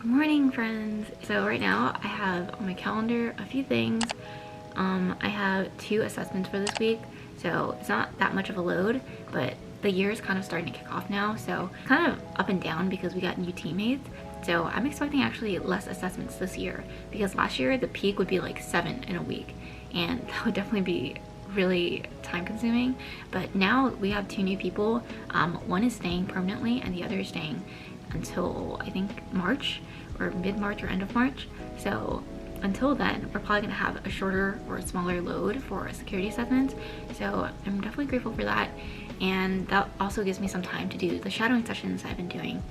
Good morning, friends. So right now I have on my calendar a few things. I have 2 assessments for this week, so it's not that much of a load, but the year is kind of starting to kick off now, so kind of up and down because we got new teammates. So I'm expecting actually less assessments this year, because last year the peak would be like 7 in a week, and that would definitely be really time consuming. But now we have 2 new people. One is staying permanently and the other is staying until I think March or mid-March or end of March. So until then, we're probably gonna have a shorter or a smaller load for security assessments. So I'm definitely grateful for that. And that also gives me some time to do the shadowing sessions I've been doing.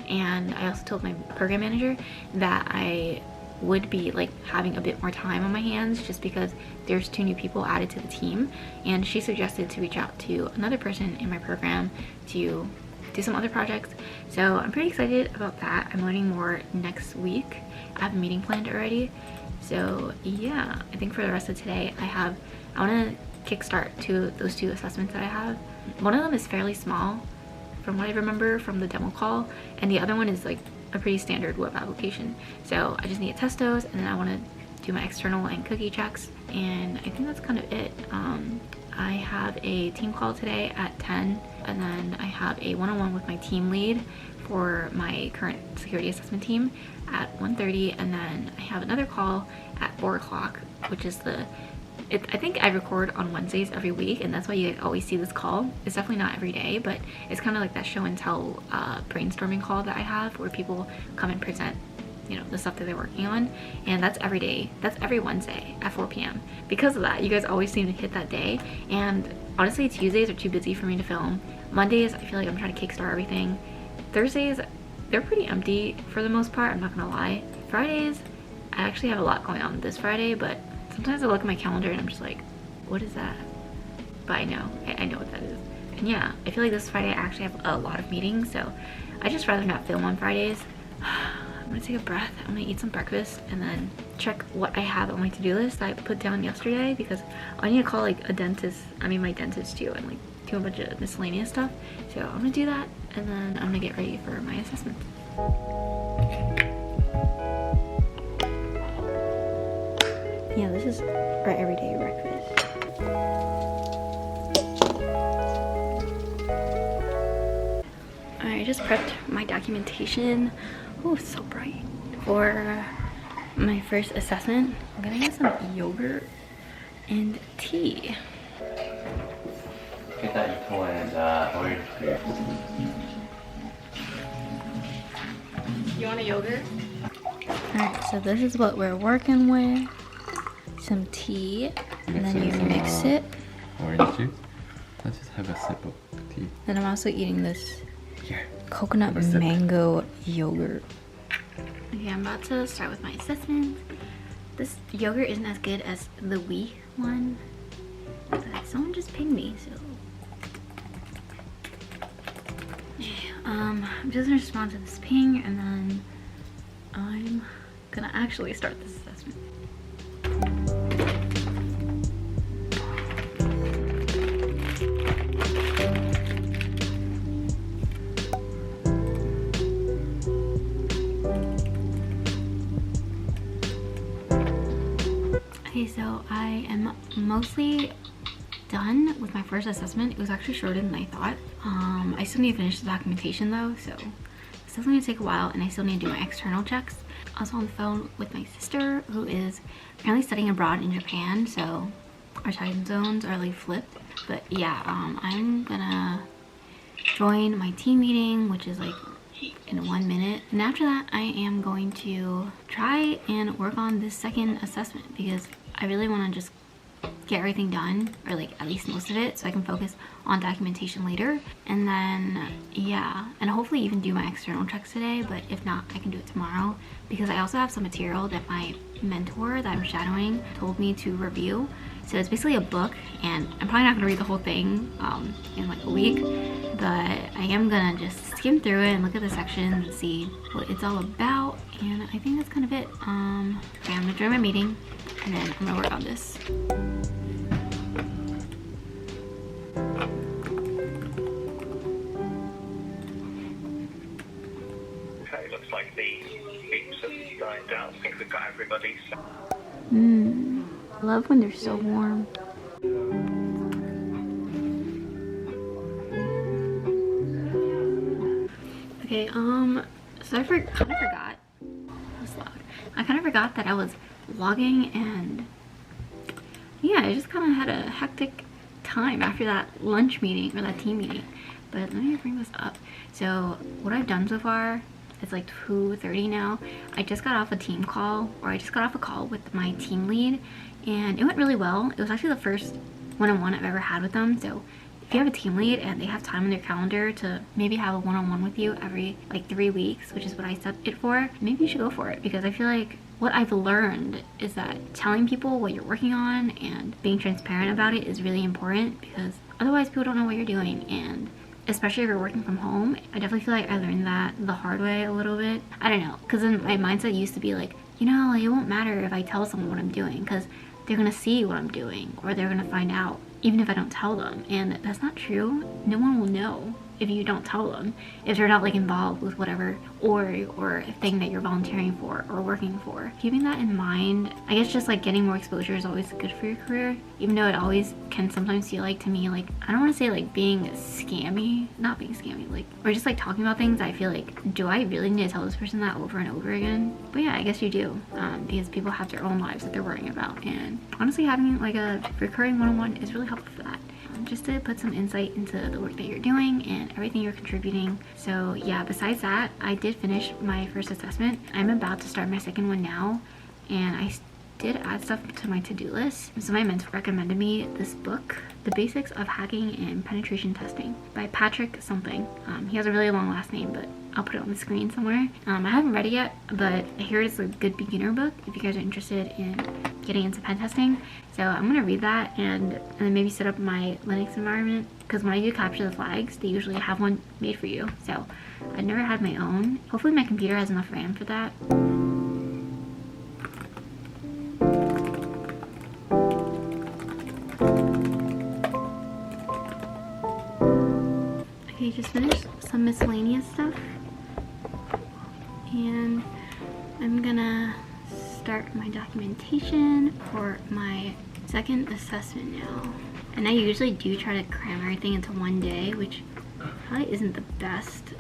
And I also told my program manager that I would be like having a bit more time on my hands just because there's 2 new people added to the team, and she suggested to reach out to another person in my program to do some other projects. So I'm pretty excited about that. I'm learning more next week. I have a meeting planned already. So yeah, I think for the rest of today I want to kickstart those 2 assessments that I have. One of them is fairly small from what I remember from the demo call, and the other one is like a pretty standard web application. So I just need to test those, and then I want to do my external and cookie checks, and I think that's kind of it. I have a team call today at 10, and then I have a one-on-one with my team lead for my current security assessment team at 1:30, and then I have another call at 4 o'clock, which is I think I record on Wednesdays every week, and that's why you guys always see this call. It's definitely not every day, but it's kind of like that show and tell brainstorming call that I have where people come and present, you know, the stuff that they're working on, and that's every day. That's every Wednesday at 4 p.m. Because of that, you guys always seem to hit that day, and honestly, Tuesdays are too busy for me to film. Mondays, I feel like I'm trying to kickstart everything. Thursdays, they're pretty empty for the most part, I'm not gonna lie. Fridays, I actually have a lot going on this Friday, but sometimes I look at my calendar and I'm just like, what is that? But I know what that is. And yeah, I feel like this Friday I actually have a lot of meetings, so I just rather not film on Fridays. I'm gonna take a breath, I'm gonna eat some breakfast, and then check what I have on my to-do list that I put down yesterday, because I need to call like my dentist too, and like do a bunch of miscellaneous stuff. So I'm gonna do that, and then I'm gonna get ready for my assessment. Yeah, this is our everyday breakfast. I just prepped my documentation. Oh, it's so bright. For my first assessment, I'm gonna get some yogurt and tea. Get that and orange juice. You want a yogurt? Alright, so this is what we're working with. Some tea, and then you mix it. Orange juice? Let's just have a sip of tea. Then I'm also eating this Here. coconut mango yogurt. Okay, I'm about to start with my assessment. This yogurt isn't as good as the Wii one, but someone just pinged me, so. I'm just gonna respond to this ping, and then I'm gonna actually start this assessment. Okay, so I am mostly done with my first assessment. It was actually shorter than I thought. I still need to finish the documentation though, so it's definitely gonna take a while, and I still need to do my external checks. I was on the phone with my sister, who is apparently studying abroad in Japan, so our time zones are like flipped. But yeah, I'm gonna join my team meeting, which is like in 1 minute, and after that I am going to try and work on this second assessment, because I really want to just get everything done, or like at least most of it, so I can focus on documentation later. And then yeah, and hopefully even do my external checks today, but if not, I can do it tomorrow, because I also have some material that my mentor that I'm shadowing told me to review. So it's basically a book, and I'm probably not gonna read the whole thing in like a week, but I am gonna just skim through it and look at the sections and see what it's all about, and I think that's kind of it. Okay, I'm gonna join my meeting, and then I'm gonna work on this. Okay, looks like the keeps us going down. I think we've got everybody. So. I love when they're so warm. Okay, so kind of forgot. That's loud. I kind of forgot that I was vlogging, and yeah, I just kind of had a hectic time after that lunch meeting or that team meeting. But let me bring this up. So what I've done so far, it's like 2:30 now. I just got off a team call, or I just got off a call with my team lead, and it went really well. It was actually the first one-on-one I've ever had with them. So if you have a team lead and they have time on their calendar to maybe have a one-on-one with you every like 3 weeks, which is what I set it for, maybe you should go for it, because I feel like what I've learned is that telling people what you're working on and being transparent about it is really important, because otherwise people don't know what you're doing. And especially if you're working from home, I definitely feel like I learned that the hard way a little bit. I don't know, because then my mindset used to be like, you know, like, it won't matter if I tell someone what I'm doing, because they're gonna see what I'm doing, or they're gonna find out even if I don't tell them. And that's not true. No one will know if you don't tell them, if they're not like involved with whatever or thing that you're volunteering for or working for. Keeping that in mind, I guess just like getting more exposure is always good for your career, even though it always can sometimes feel like, to me, like, I don't want to say like being scammy, not being scammy, like, or just like talking about things. I feel like, do I really need to tell this person that over and over again? But yeah, I guess you do, because people have their own lives that they're worrying about, and honestly having like a recurring one-on-one is really helpful for that. Just to put some insight into the work that you're doing and everything you're contributing. So yeah, besides that, I did finish my first assessment. I'm about to start my second one now, and I did add stuff to my to-do list. So my mentor recommended me this book, The Basics of Hacking and Penetration Testing by Patrick something. He has a really long last name, but I'll put it on the screen somewhere. I haven't read it yet, but I hear it's a good beginner book if you guys are interested in getting into pen testing. So I'm gonna read that and then maybe set up my Linux environment, because when I do capture the flags, they usually have one made for you. So I've never had my own. Hopefully my computer has enough RAM for that. Okay, just finished some miscellaneous stuff, and I'm gonna start my documentation for my second assessment now. And I usually do try to cram everything into one day, which probably isn't the best.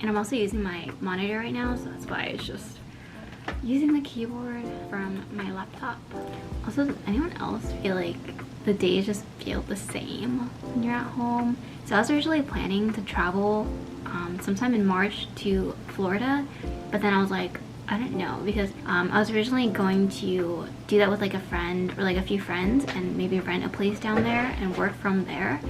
And I'm also using my monitor right now, so that's why it's just using the keyboard from my laptop. Also, does anyone else feel like the days just feel the same when you're at home? So I was originally planning to travel sometime in March to Florida, but then I was like, I don't know, because I was originally going to do that with like a friend or like a few friends and maybe rent a place down there and work from there.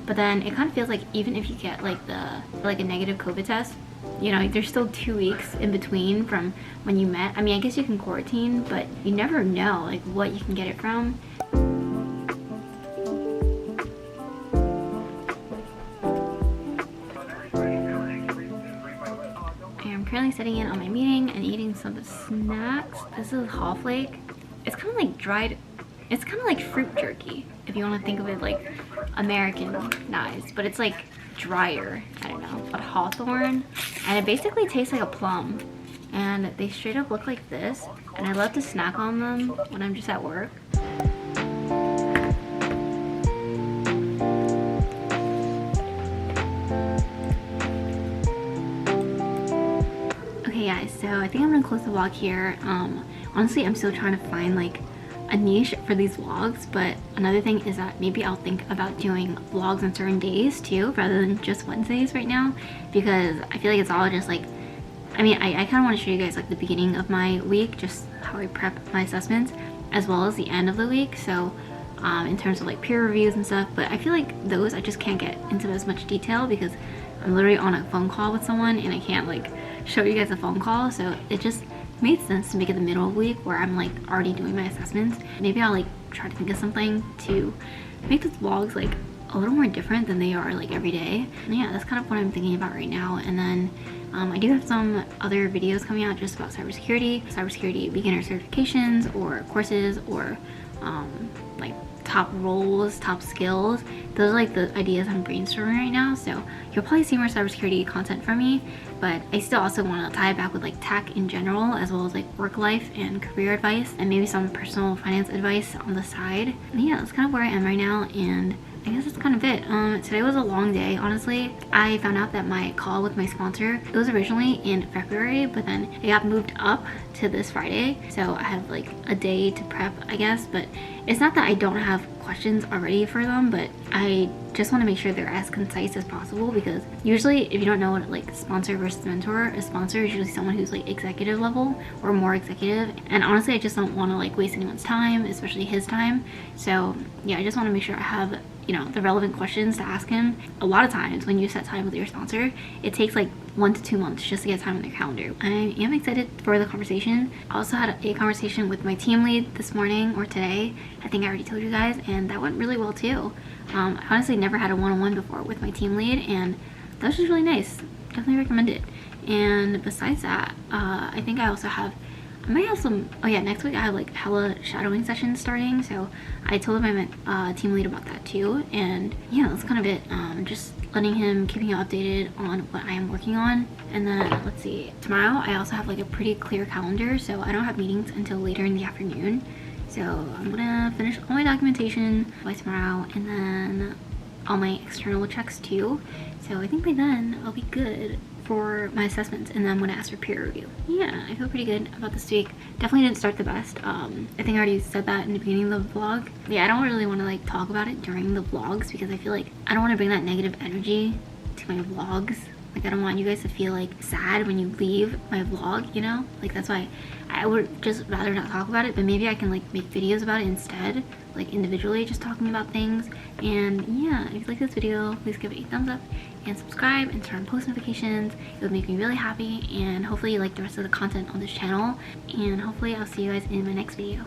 But then it kind of feels like even if you get like a negative COVID test, you know, there's still 2 weeks in between from when you met. I mean, I guess you can quarantine, but you never know like what you can get it from. I'm currently sitting in on my meeting and eating some snacks. This is Hall Flake. It's kind of like dried, it's kind of like fruit jerky, if you want to think of it like Americanized, but it's like drier. I don't know, but Hawthorne, and it basically tastes like a plum, and they straight up look like this, and I love to snack on them when I'm just at work. Okay guys, so I think I'm gonna close the vlog here. Honestly, I'm still trying to find like a niche for these vlogs, but another thing is that maybe I'll think about doing vlogs on certain days too, rather than just Wednesdays right now, because I feel like it's all just like, I mean, I kind of want to show you guys like the beginning of my week, just how I prep my assessments, as well as the end of the week. So in terms of like peer reviews and stuff, but I feel like those I just can't get into as much detail because I'm literally on a phone call with someone and I can't like show you guys a phone call. So it just made sense to make it the middle of the week where I'm like already doing my assessments. Maybe I'll like try to think of something to make these vlogs like a little more different than they are like every day. And yeah, that's kind of what I'm thinking about right now. And then I do have some other videos coming out just about cybersecurity beginner certifications or courses, or like top roles, top skills. Those are like the ideas I'm brainstorming right now. So you'll probably see more cybersecurity content from me, but I still also want to tie it back with like tech in general, as well as like work life and career advice, and maybe some personal finance advice on the side. And yeah, that's kind of where I am right now, and I guess that's kind of it. Today was a long day, honestly. I found out that my call with my sponsor, it was originally in February, but then it got moved up to this Friday. So I have like a day to prep, I guess, but it's not that I don't have questions already for them, but I just want to make sure they're as concise as possible, because usually if you don't know what like sponsor versus mentor, a sponsor is usually someone who's like executive level or more executive, and honestly I just don't want to like waste anyone's time, especially his time. So yeah, I just want to make sure I have, you know, the relevant questions to ask him. A lot of times when you set time with your sponsor, it takes like 1 to 2 months just to get time on their calendar. I am excited for the conversation. I also had a conversation with my team lead this morning, or today. I think I already told you guys, and that went really well too. I honestly never had a one-on-one before with my team lead, and that was just really nice. Definitely recommend it. And besides that, I think I also have, I might have some, oh yeah, next week I have like hella shadowing sessions starting, so I told my team lead about that too. And yeah, that's kind of it. Just letting him, keeping him updated on what I am working on. And then let's see, tomorrow I also have like a pretty clear calendar, so I don't have meetings until later in the afternoon. So I'm gonna finish all my documentation by tomorrow, and then all my external checks too. So I think by then I'll be good for my assessments, and then I'm gonna ask for peer review. Yeah, I feel pretty good about this week. Definitely didn't start the best. I think I already said that in the beginning of the vlog. Yeah, I don't really want to like talk about it during the vlogs, because I feel like I don't want to bring that negative energy to my vlogs. Like, I don't want you guys to feel like sad when you leave my vlog, you know? Like, that's why I would just rather not talk about it, but maybe I can like make videos about it instead, like individually just talking about things. And yeah, if you like this video, please give it a thumbs up and subscribe and turn on post notifications. It would make me really happy, and hopefully you like the rest of the content on this channel, and hopefully I'll see you guys in my next video.